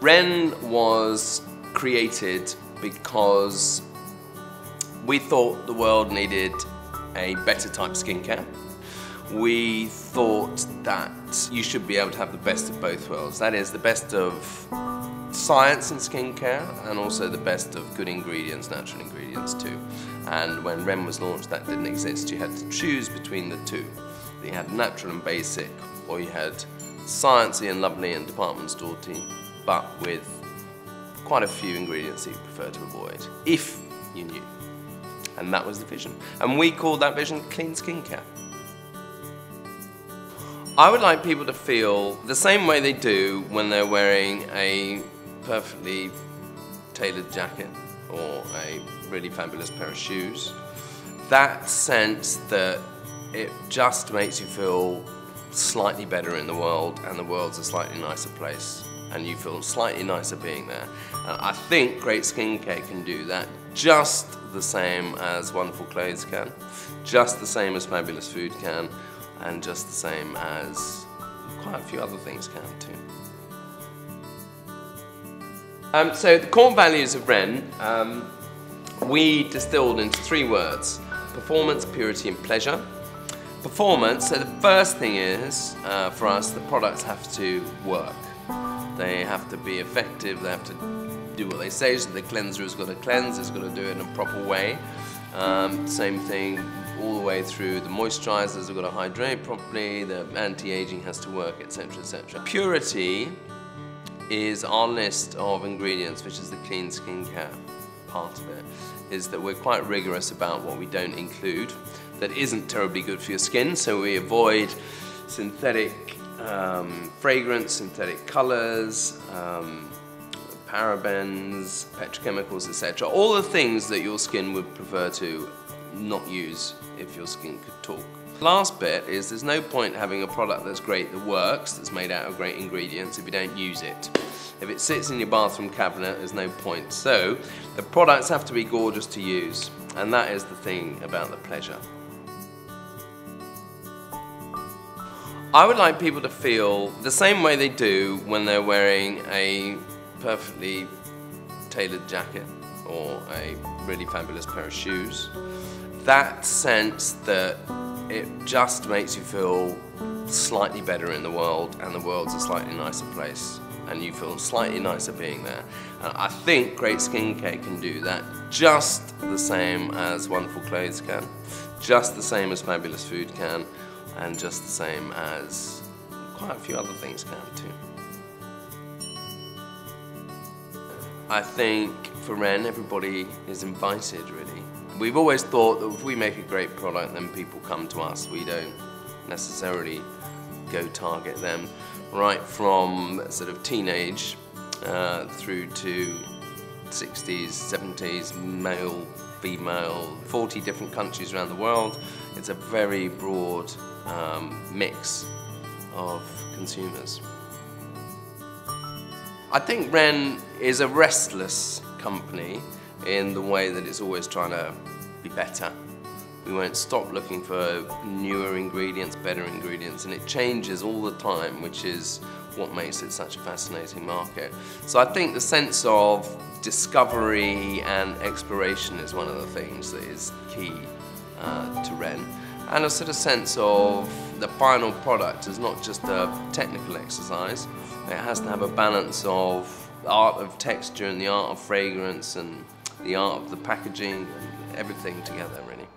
REN was created because we thought the world needed a better type of skincare. We thought that you should be able to have the best of both worlds. That is, the best of science in skincare and also the best of good ingredients, natural ingredients too. And when REN was launched, that didn't exist. You had to choose between the two. You had natural and basic, or you had sciencey and lovely and department store tea, but with quite a few ingredients that you prefer to avoid, if you knew. And that was the vision. And we called that vision clean skincare. I would like people to feel the same way they do when they're wearing a perfectly tailored jacket or a really fabulous pair of shoes. That sense that it just makes you feel slightly better in the world, and the world's a slightly nicer place, and you feel slightly nicer being there. I think great skincare can do that just the same as wonderful clothes can, just the same as fabulous food can, and just the same as quite a few other things can too. So the core values of REN, we distilled into 3 words: performance, purity and pleasure. Performance, so the first thing is, for us, the products have to work. They have to be effective, they have to do what they say, so the cleanser has got to cleanse, it's got to do it in a proper way. Same thing all the way through, the moisturizers have got to hydrate properly, the anti-aging has to work, etc, etc. Purity is our list of ingredients, which is the clean skincare part of it, is that we're quite rigorous about what we don't include that isn't terribly good for your skin, so we avoid synthetic fragrance, synthetic colors, parabens, petrochemicals, etc. All the things that your skin would prefer to not use if your skin could talk. Last bit is there's no point having a product that's great, that works, that's made out of great ingredients if you don't use it. If it sits in your bathroom cabinet, there's no point. So the products have to be gorgeous to use, and that is the thing about the pleasure. I would like people to feel the same way they do when they're wearing a perfectly tailored jacket or a really fabulous pair of shoes. That sense that it just makes you feel slightly better in the world, and the world's a slightly nicer place, and you feel slightly nicer being there. I think great skincare can do that just the same as wonderful clothes can, just the same as fabulous food can, and just the same as quite a few other things can too. I think for REN, everybody is invited really. We've always thought that if we make a great product, then people come to us. We don't necessarily go target them. Right from sort of teenage through to 60s, 70s, male, female, 40 different countries around the world. It's a very broad mix of consumers. I think REN is a restless company in the way that it's always trying to be better. We won't stop looking for newer ingredients, better ingredients, and it changes all the time, which is what makes it such a fascinating market. So I think the sense of discovery and exploration is one of the things that is key to REN. And a sort of sense of the final product is not just a technical exercise. It has to have a balance of the art of texture and the art of fragrance and the art of the packaging and everything together, really.